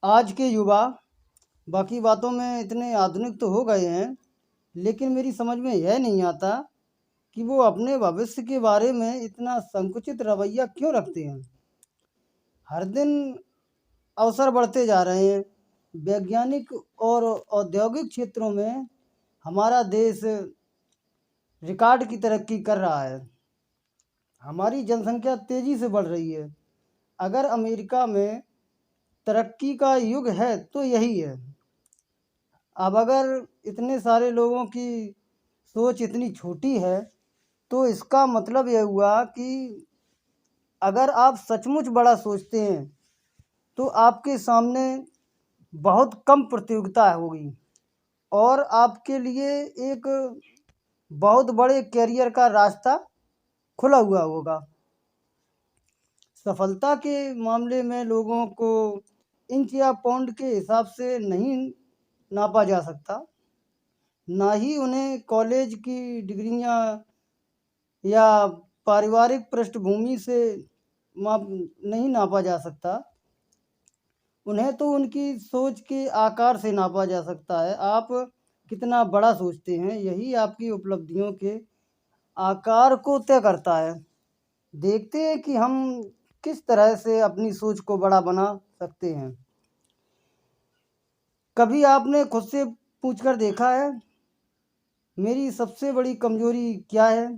आज के युवा बाकी बातों में इतने आधुनिक तो हो गए हैं, लेकिन मेरी समझ में यह नहीं आता कि वो अपने भविष्य के बारे में इतना संकुचित रवैया क्यों रखते हैं। हर दिन अवसर बढ़ते जा रहे हैं। वैज्ञानिक और औद्योगिक क्षेत्रों में हमारा देश रिकॉर्ड की तरक्की कर रहा है। हमारी जनसंख्या तेज़ी से बढ़ रही है। अगर अमेरिका में तरक्की का युग है तो यही है। अब अगर इतने सारे लोगों की सोच इतनी छोटी है तो इसका मतलब यह हुआ कि अगर आप सचमुच बड़ा सोचते हैं तो आपके सामने बहुत कम प्रतियोगिता होगी और आपके लिए एक बहुत बड़े कैरियर का रास्ता खुला हुआ होगा। सफलता के मामले में लोगों को इंच या पाउंड के हिसाब से नहीं नापा जा सकता। ना ही उन्हें कॉलेज की डिग्रियां या पारिवारिक पृष्ठभूमि से माप नहीं नापा जा सकता। उन्हें तो उनकी सोच के आकार से नापा जा सकता है। आप कितना बड़ा सोचते हैं, यही आपकी उपलब्धियों के आकार को तय करता है। देखते हैं कि हम किस तरह से अपनी सोच को बड़ा बना सकते हैं। कभी आपने खुद से पूछकर देखा है, मेरी सबसे बड़ी कमजोरी क्या है?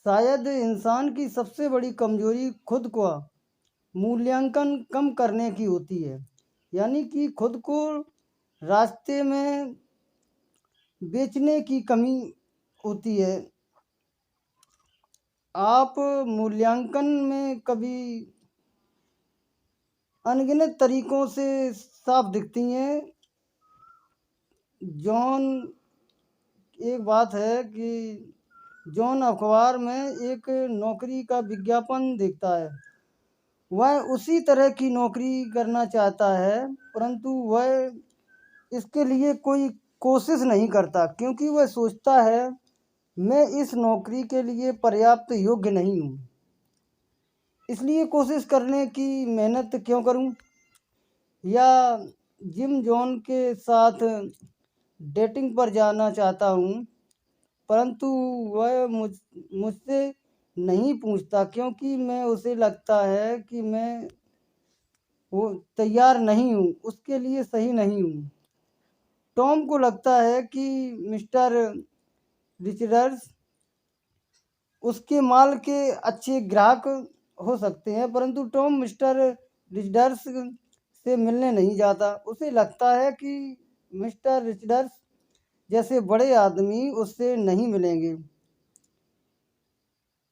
शायद इंसान की सबसे बड़ी कमजोरी खुद को मूल्यांकन कम करने की होती है। यानी कि खुद को रास्ते में बेचने की कमी होती है। आप मूल्यांकन में कभी अनगिनत तरीकों से साफ दिखती हैं। जॉन एक बात है कि जॉन अखबार में एक नौकरी का विज्ञापन देखता है। वह उसी तरह की नौकरी करना चाहता है, परंतु वह इसके लिए कोई कोशिश नहीं करता क्योंकि वह सोचता है मैं इस नौकरी के लिए पर्याप्त योग्य नहीं हूँ, इसलिए कोशिश करने की मेहनत क्यों करूँ। या जिम जॉन के साथ डेटिंग पर जाना चाहता हूँ, परंतु वह मुझसे नहीं पूछता क्योंकि मैं उसे लगता है कि मैं वो तैयार नहीं हूँ, उसके लिए सही नहीं हूँ। टॉम को लगता है कि मिस्टर रिचर्ड्स उसके माल के अच्छे ग्राहक हो सकते हैं, परंतु टॉम मिस्टर रिचर्ड्स से मिलने नहीं जाता। उसे लगता है कि मिस्टर रिचर्ड्स जैसे बड़े आदमी उससे नहीं मिलेंगे।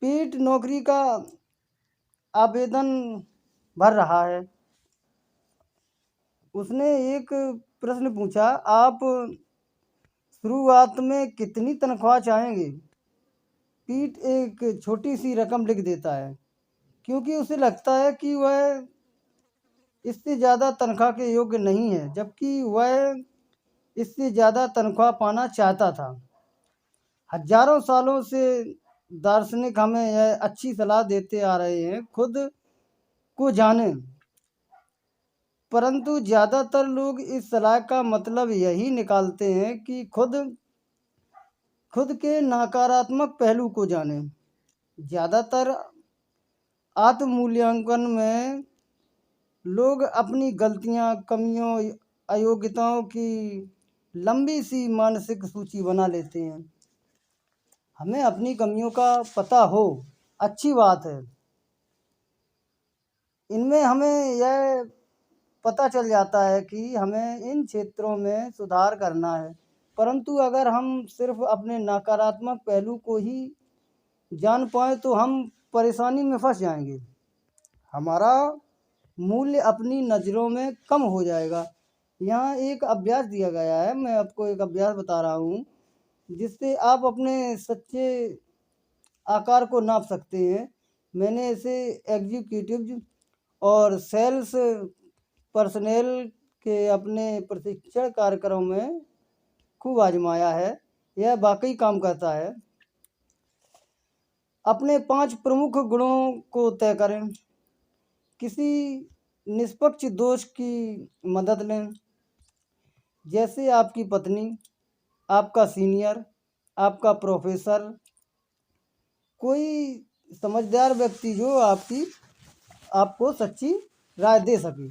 पीट नौकरी का आवेदन भर रहा है। उसने एक प्रश्न पूछा, आप शुरुआत में कितनी तनख्वाह चाहेंगे? पीट एक छोटी सी रकम लिख देता है क्योंकि उसे लगता है कि वह इससे ज़्यादा तनख्वाह के योग्य नहीं है, जबकि वह इससे ज़्यादा तनख्वाह पाना चाहता था। हजारों सालों से दार्शनिक हमें यह अच्छी सलाह देते आ रहे हैं, खुद को जानें, परंतु ज़्यादातर लोग इस सलाह का मतलब यही निकालते हैं कि खुद के नकारात्मक पहलू को जानें। ज़्यादातर आत्म-मूल्यांकन में लोग अपनी गलतियां, कमियों, अयोग्यताओं की लंबी सी मानसिक सूची बना लेते हैं। हमें अपनी कमियों का पता हो, अच्छी बात है। इनमें हमें यह पता चल जाता है कि हमें इन क्षेत्रों में सुधार करना है, परंतु अगर हम सिर्फ अपने नकारात्मक पहलू को ही जान पाए तो हम परेशानी में फंस जाएंगे। हमारा मूल्य अपनी नज़रों में कम हो जाएगा। यहाँ एक अभ्यास दिया गया है, मैं आपको एक अभ्यास बता रहा हूँ जिससे आप अपने सच्चे आकार को नाप सकते हैं। मैंने इसे एग्जीक्यूटिव और सेल्स पर्सनल के अपने प्रशिक्षण कार्यक्रम में खूब आजमाया है। यह वाकई काम करता है। अपने 5 प्रमुख गुणों को तय करें। किसी निष्पक्ष दोष की मदद लें, जैसे आपकी पत्नी, आपका सीनियर, आपका प्रोफेसर, कोई समझदार व्यक्ति जो आपको सच्ची राय दे सके।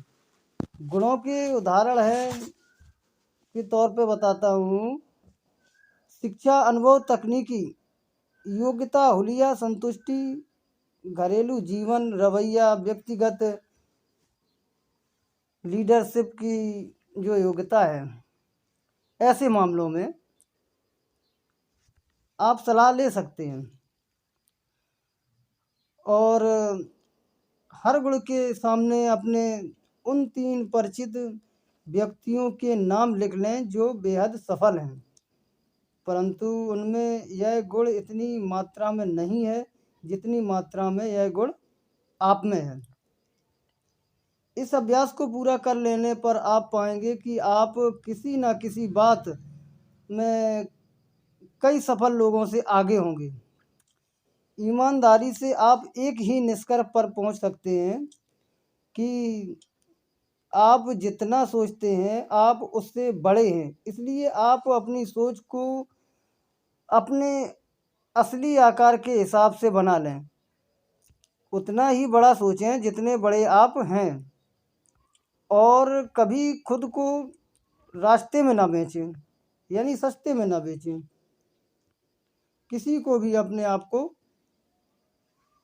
गुणों के उदाहरण है के तौर पे बताता हूँ। शिक्षा, अनुभव, तकनीकी योग्यता, हुलिया, संतुष्टि, घरेलू जीवन, रवैया, व्यक्तिगत लीडरशिप की जो योग्यता है, ऐसे मामलों में आप सलाह ले सकते हैं। और हर गुण के सामने अपने उन 3 परिचित व्यक्तियों के नाम लिख लें जो बेहद सफल हैं, परंतु उनमें यह गुण इतनी मात्रा में नहीं है जितनी मात्रा में यह गुण आप में है। इस अभ्यास को पूरा कर लेने पर आप पाएंगे कि आप किसी न किसी बात में कई सफल लोगों से आगे होंगे। ईमानदारी से आप एक ही निष्कर्ष पर पहुंच सकते हैं कि आप जितना सोचते हैं आप उससे बड़े हैं। इसलिए आप अपनी सोच को अपने असली आकार के हिसाब से बना लें। उतना ही बड़ा सोचें जितने बड़े आप हैं, और कभी खुद को रास्ते में ना बेचें, यानी सस्ते में ना बेचें। किसी को भी अपने आप को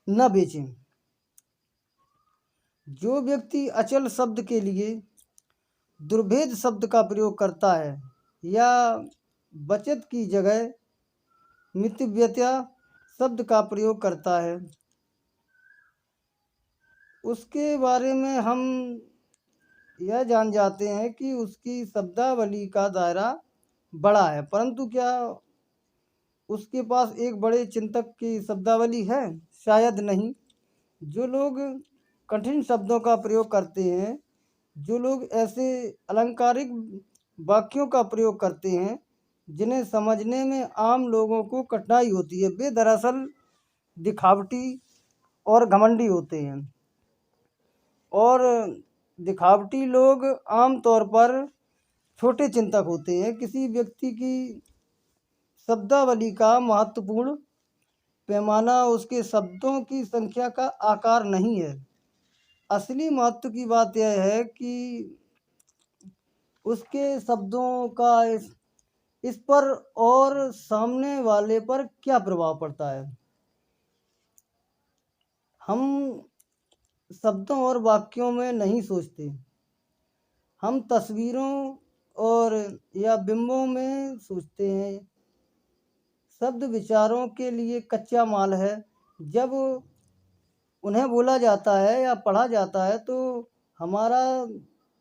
न बेचें। जो व्यक्ति अचल शब्द के लिए दुर्भेद शब्द का प्रयोग करता है या बचत की जगह मितव्यता शब्द का प्रयोग करता है, उसके बारे में हम यह जान जाते हैं कि उसकी शब्दावली का दायरा बड़ा है, परंतु क्या उसके पास एक बड़े चिंतक की शब्दावली है? शायद नहीं। जो लोग कठिन शब्दों का प्रयोग करते हैं, जो लोग ऐसे अलंकारिक वाक्यों का प्रयोग करते हैं जिन्हें समझने में आम लोगों को कठिनाई होती है, वे दरअसल दिखावटी और घमंडी होते हैं। और दिखावटी लोग आम तौर पर छोटे चिंतक होते हैं। किसी व्यक्ति की शब्दावली का महत्वपूर्ण पैमाना उसके शब्दों की संख्या का आकार नहीं है। असली महत्व की बात यह है कि उसके शब्दों का इस पर और सामने वाले पर क्या प्रभाव पड़ता है। हम शब्दों और वाक्यों में नहीं सोचते, हम तस्वीरों और या बिंबों में सोचते हैं। शब्द विचारों के लिए कच्चा माल है। जब उन्हें बोला जाता है या पढ़ा जाता है तो हमारा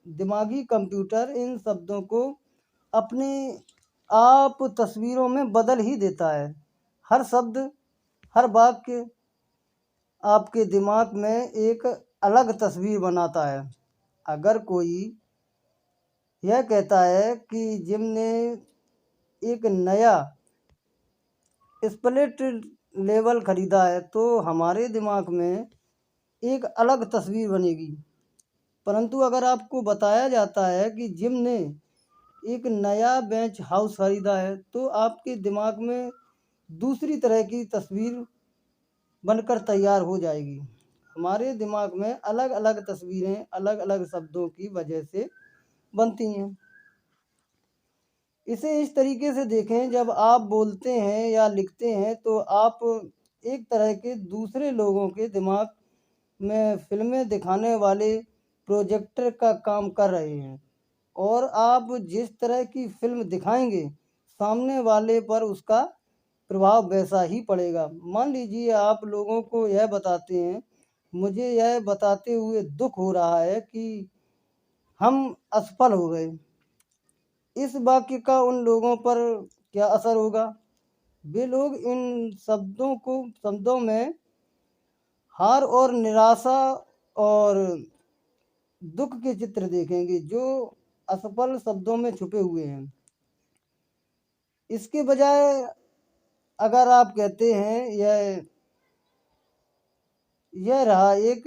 दिमागी कंप्यूटर इन शब्दों को अपने आप तस्वीरों में बदल ही देता है। हर शब्द, हर वाक्य आपके दिमाग में एक अलग तस्वीर बनाता है। अगर कोई यह कहता है कि जिम ने एक नया स्प्लिट लेवल खरीदा है, तो हमारे दिमाग में एक अलग तस्वीर बनेगी। परंतु अगर आपको बताया जाता है कि जिम ने एक नया बेंच हाउस खरीदा है, तो आपके दिमाग में दूसरी तरह की तस्वीर बनकर तैयार हो जाएगी। हमारे दिमाग में अलग अलग तस्वीरें अलग अलग शब्दों की वजह से बनती हैं। इसे इस तरीके से देखें, जब आप बोलते हैं या लिखते हैं तो आप एक तरह के दूसरे लोगों के दिमाग में फिल्में दिखाने वाले प्रोजेक्टर का काम कर रहे हैं, और आप जिस तरह की फिल्म दिखाएंगे सामने वाले पर उसका प्रभाव वैसा ही पड़ेगा। मान लीजिए आप लोगों को यह बताते हैं, मुझे यह बताते हुए दुख हो रहा है कि हम असफल हो गए। इस वाक्य का उन लोगों पर क्या असर होगा? वे लोग इन शब्दों में हार और निराशा और दुख के चित्र देखेंगे जो असफल शब्दों में छुपे हुए हैं। इसके बजाय अगर आप कहते हैं यह रहा एक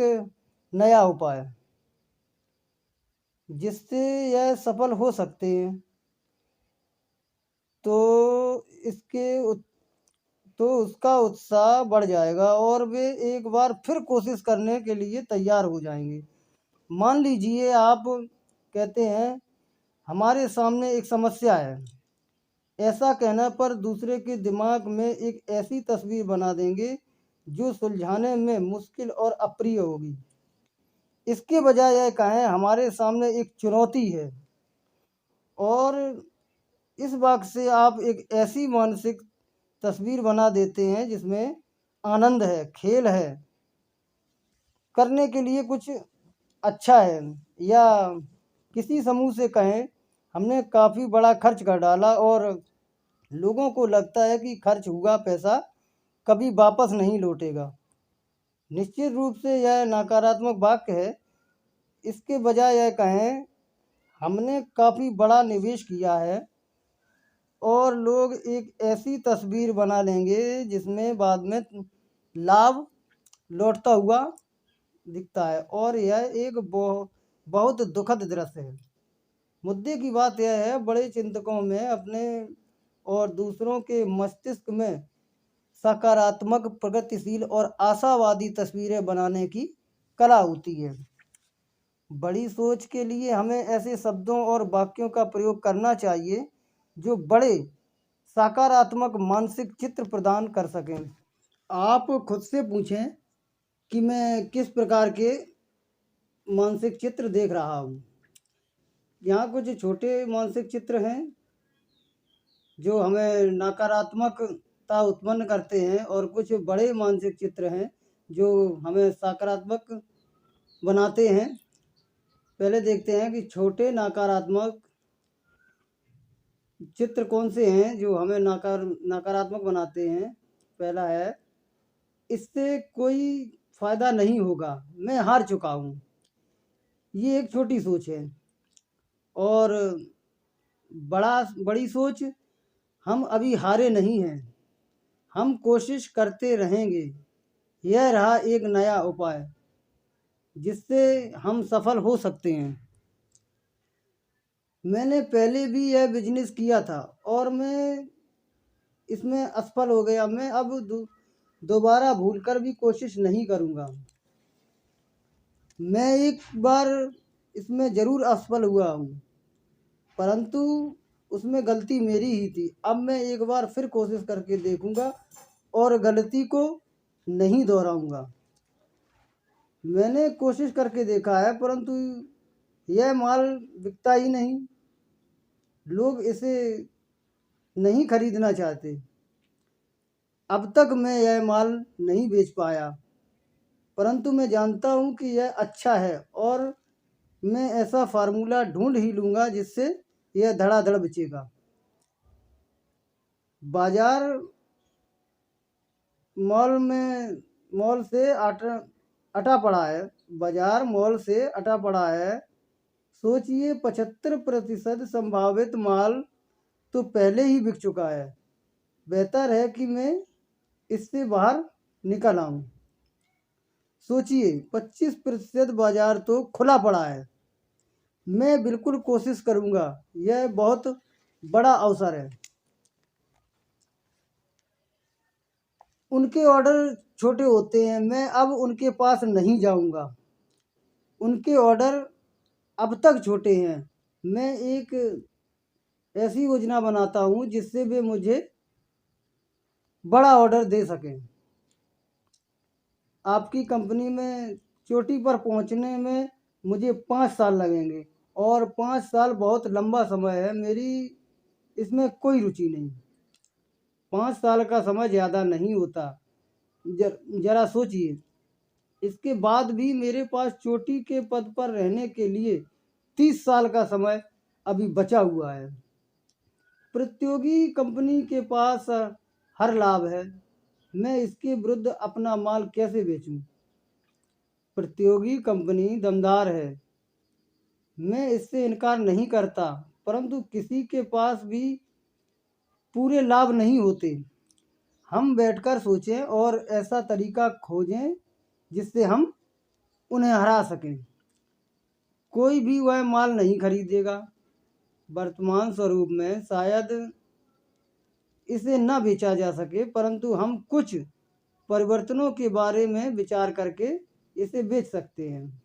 नया उपाय, जिससे यह सफल हो सकते हैं, तो इसके तो उसका उत्साह बढ़ जाएगा और वे एक बार फिर कोशिश करने के लिए तैयार हो जाएंगे। मान लीजिए आप कहते हैं हमारे सामने एक समस्या है। ऐसा कहने पर दूसरे के दिमाग में एक ऐसी तस्वीर बना देंगे जो सुलझाने में मुश्किल और अप्रिय होगी। इसके बजाय यह कहें हमारे सामने एक चुनौती है, और इस वाक्य से आप एक ऐसी मानसिक तस्वीर बना देते हैं जिसमें आनंद है, खेल है, करने के लिए कुछ अच्छा है। या किसी समूह से कहें हमने काफ़ी बड़ा खर्च कर डाला और लोगों को लगता है कि खर्च हुआ पैसा कभी वापस नहीं लौटेगा। निश्चित रूप से यह नकारात्मक वाक्य है। इसके बजाय यह कहें हमने काफ़ी बड़ा निवेश किया है, और लोग एक ऐसी तस्वीर बना लेंगे जिसमें बाद में लाभ लौटता हुआ दिखता है, और यह एक बहुत दुखद दृश्य है। मुद्दे की बात यह है बड़े चिंतकों में अपने और दूसरों के मस्तिष्क में सकारात्मक, प्रगतिशील और आशावादी तस्वीरें बनाने की कला होती है। बड़ी सोच के लिए हमें ऐसे शब्दों और वाक्यों का प्रयोग करना चाहिए जो बड़े सकारात्मक मानसिक चित्र प्रदान कर सकें। आप खुद से पूछें कि मैं किस प्रकार के मानसिक चित्र देख रहा हूँ। यहाँ कुछ छोटे मानसिक चित्र हैं जो हमें नकारात्मकता उत्पन्न करते हैं, और कुछ बड़े मानसिक चित्र हैं जो हमें सकारात्मक बनाते हैं। पहले देखते हैं कि छोटे नकारात्मक चित्र कौन से हैं जो हमें नकारात्मक बनाते हैं। पहला है इससे कोई फ़ायदा नहीं होगा, मैं हार चुका हूँ। ये एक छोटी सोच है। और बड़ी सोच हम अभी हारे नहीं हैं, हम कोशिश करते रहेंगे। यह रहा एक नया उपाय जिससे हम सफल हो सकते हैं। मैंने पहले भी यह बिजनेस किया था और मैं इसमें असफल हो गया। मैं अब दोबारा भूलकर भी कोशिश नहीं करूँगा। मैं एक बार इसमें ज़रूर असफल हुआ हूँ, परंतु उसमें गलती मेरी ही थी। अब मैं एक बार फिर कोशिश करके देखूँगा और गलती को नहीं दोहराऊँगा। मैंने कोशिश करके देखा है, परंतु यह माल बिकता ही नहीं, लोग इसे नहीं खरीदना चाहते। अब तक मैं यह माल नहीं बेच पाया, परंतु मैं जानता हूँ कि यह अच्छा है, और मैं ऐसा फार्मूला ढूंढ ही लूँगा जिससे यह धड़ाधड़ बेचेगा। बाजार मॉल से अटा पड़ा है। बाजार मॉल से अटा पड़ा है। सोचिए 75% संभावित माल तो पहले ही बिक चुका है। बेहतर है कि मैं इससे बाहर निकल आऊँ। सोचिए 25% बाजार तो खुला पड़ा है। मैं बिल्कुल कोशिश करूँगा, यह बहुत बड़ा अवसर है। उनके ऑर्डर छोटे होते हैं, मैं अब उनके पास नहीं जाऊँगा। उनके ऑर्डर अब तक छोटे हैं। मैं एक ऐसी योजना बनाता हूँ जिससे वे मुझे बड़ा ऑर्डर दे सकें। आपकी कंपनी में चोटी पर पहुँचने में मुझे 5 साल लगेंगे, और 5 साल बहुत लंबा समय है। मेरी इसमें कोई रुचि नहीं। 5 साल का समय ज़्यादा नहीं होता। ज़रा सोचिए, इसके बाद भी मेरे पास चोटी के पद पर रहने के लिए 30 साल का समय अभी बचा हुआ है। प्रतियोगी कंपनी के पास हर लाभ है, मैं इसके विरुद्ध अपना माल कैसे बेचूं? प्रतियोगी कंपनी दमदार है, मैं इससे इनकार नहीं करता, परंतु किसी के पास भी पूरे लाभ नहीं होते। हम बैठकर सोचें और ऐसा तरीका खोजें जिससे हम उन्हें हरा सकें। कोई भी वह माल नहीं खरीदेगा। वर्तमान स्वरूप में शायद इसे न बेचा जा सके, परंतु हम कुछ परिवर्तनों के बारे में विचार करके इसे बेच सकते हैं।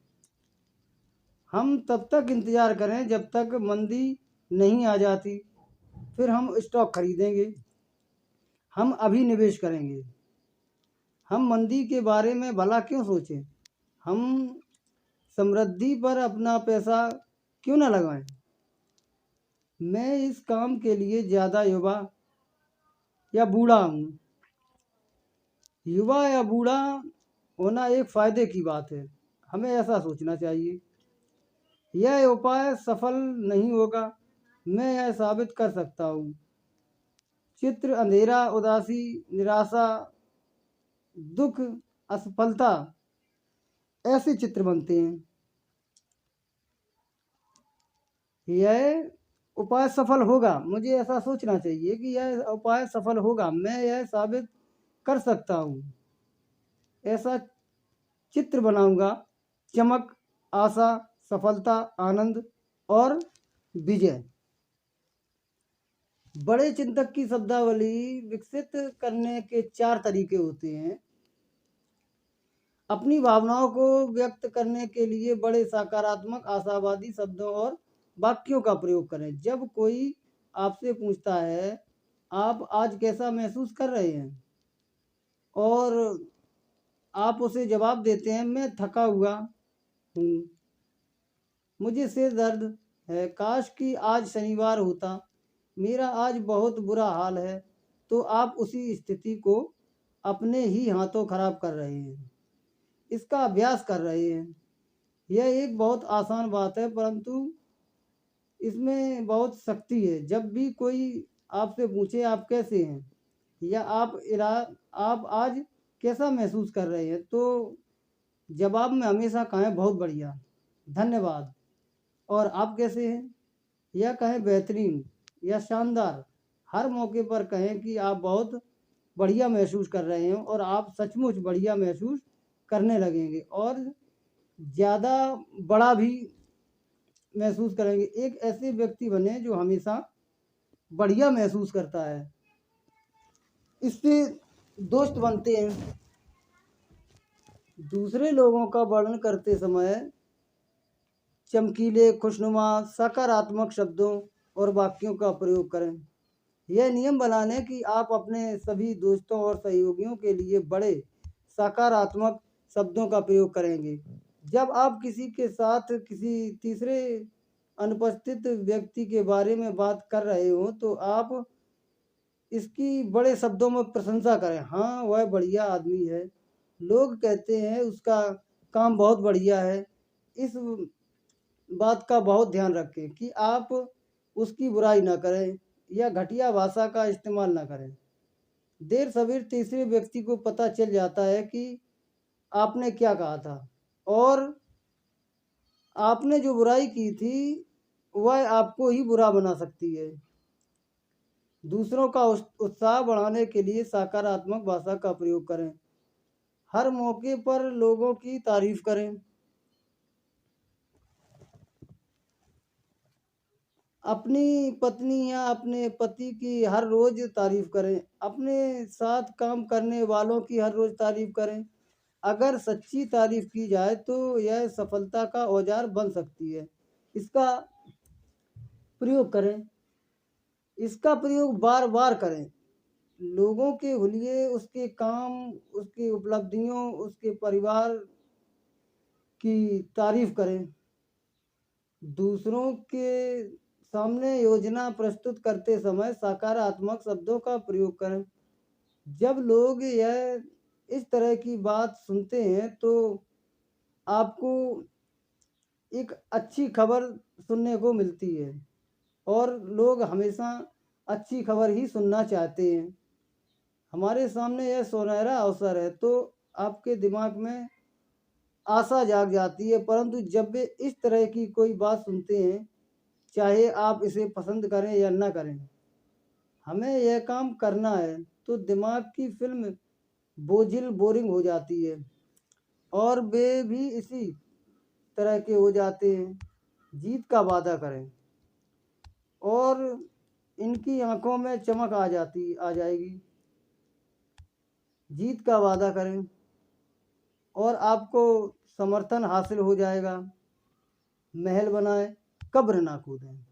हम तब तक इंतज़ार करें जब तक मंदी नहीं आ जाती, फिर हम स्टॉक खरीदेंगे। हम अभी निवेश करेंगे। हम मंदी के बारे में भला क्यों सोचें? हम समृद्धि पर अपना पैसा क्यों न लगाएं? मैं इस काम के लिए ज़्यादा युवा या बूढ़ा हूँ। युवा या बूढ़ा होना एक फ़ायदे की बात है। हमें ऐसा सोचना चाहिए। यह उपाय सफल नहीं होगा, मैं यह साबित कर सकता हूँ। चित्र अंधेरा, उदासी, निराशा, दुख, असफलता, ऐसे चित्र बनते हैं। यह उपाय सफल होगा, मुझे ऐसा सोचना चाहिए कि यह उपाय सफल होगा, मैं यह साबित कर सकता हूँ। ऐसा चित्र बनाऊंगा। चमक, आशा, सफलता, आनंद और विजय। बड़े चिंतक की शब्दावली विकसित करने के 4 तरीके होते हैं। अपनी भावनाओं को व्यक्त करने के लिए बड़े सकारात्मक, आशावादी शब्दों और वाक्यों का प्रयोग करें। जब कोई आपसे पूछता है, आप आज कैसा महसूस कर रहे हैं? और आप उसे जवाब देते हैं, मैं थका हुआ हूँ, मुझे सिर दर्द है, काश कि आज शनिवार होता, मेरा आज बहुत बुरा हाल है, तो आप उसी स्थिति को अपने ही हाथों खराब कर रहे हैं। इसका अभ्यास कर रहे हैं। यह एक बहुत आसान बात है, परंतु इसमें बहुत शक्ति है। जब भी कोई आपसे पूछे आप कैसे हैं या आप आज कैसा महसूस कर रहे हैं, तो जवाब में हमेशा कहें बहुत बढ़िया, धन्यवाद, और आप कैसे हैं, या कहें बेहतरीन या शानदार। हर मौके पर कहें कि आप बहुत बढ़िया महसूस कर रहे हैं और आप सचमुच बढ़िया महसूस करने लगेंगे और ज़्यादा बड़ा भी महसूस करेंगे। एक ऐसे व्यक्ति बने जो हमेशा बढ़िया महसूस करता है। इससे दोस्त बनते हैं। दूसरे लोगों का वर्णन करते समय चमकीले, खुशनुमा, सकारात्मक शब्दों और वाक्यों का प्रयोग करें। यह नियम बना लें कि आप अपने सभी दोस्तों और सहयोगियों के लिए बड़े सकारात्मक शब्दों का प्रयोग करेंगे। जब आप किसी के साथ किसी तीसरे अनुपस्थित व्यक्ति के बारे में बात कर रहे हो, तो आप इसकी बड़े शब्दों में प्रशंसा करें। हाँ, वह बढ़िया आदमी है, लोग कहते हैं उसका काम बहुत बढ़िया है। इस बात का बहुत ध्यान रखें कि आप उसकी बुराई ना करें या घटिया भाषा का इस्तेमाल ना करें। देर सवेर तीसरे व्यक्ति को पता चल जाता है कि आपने क्या कहा था और आपने जो बुराई की थी वह आपको ही बुरा बना सकती है। दूसरों का उत्साह बढ़ाने के लिए सकारात्मक भाषा का प्रयोग करें। हर मौके पर लोगों की तारीफ करें। अपनी पत्नी या अपने पति की हर रोज़ तारीफ करें। अपने साथ काम करने वालों की हर रोज़ तारीफ करें। अगर सच्ची तारीफ की जाए तो यह सफलता का औजार बन सकती है। इसका प्रयोग करें। इसका प्रयोग बार बार करें। लोगों के हुलिये, उसके काम, उसकी उपलब्धियों, उसके परिवार की तारीफ करें। दूसरों के सामने योजना प्रस्तुत करते समय सकारात्मक शब्दों का प्रयोग करें। जब लोग यह इस तरह की बात सुनते हैं तो आपको एक अच्छी खबर सुनने को मिलती है और लोग हमेशा अच्छी खबर ही सुनना चाहते हैं। हमारे सामने यह सुनहरा अवसर है तो आपके दिमाग में आशा जाग जाती है, परंतु जब वे इस तरह की कोई बात सुनते हैं, चाहे आप इसे पसंद करें या ना करें, हमें यह काम करना है, तो दिमाग की फिल्म बोझिल, बोरिंग हो जाती है और वे भी इसी तरह के हो जाते हैं। जीत का वादा करें और इनकी आंखों में चमक आ जाएगी। जीत का वादा करें और आपको समर्थन हासिल हो जाएगा। महल बनाएं, कब्र ना कूदें।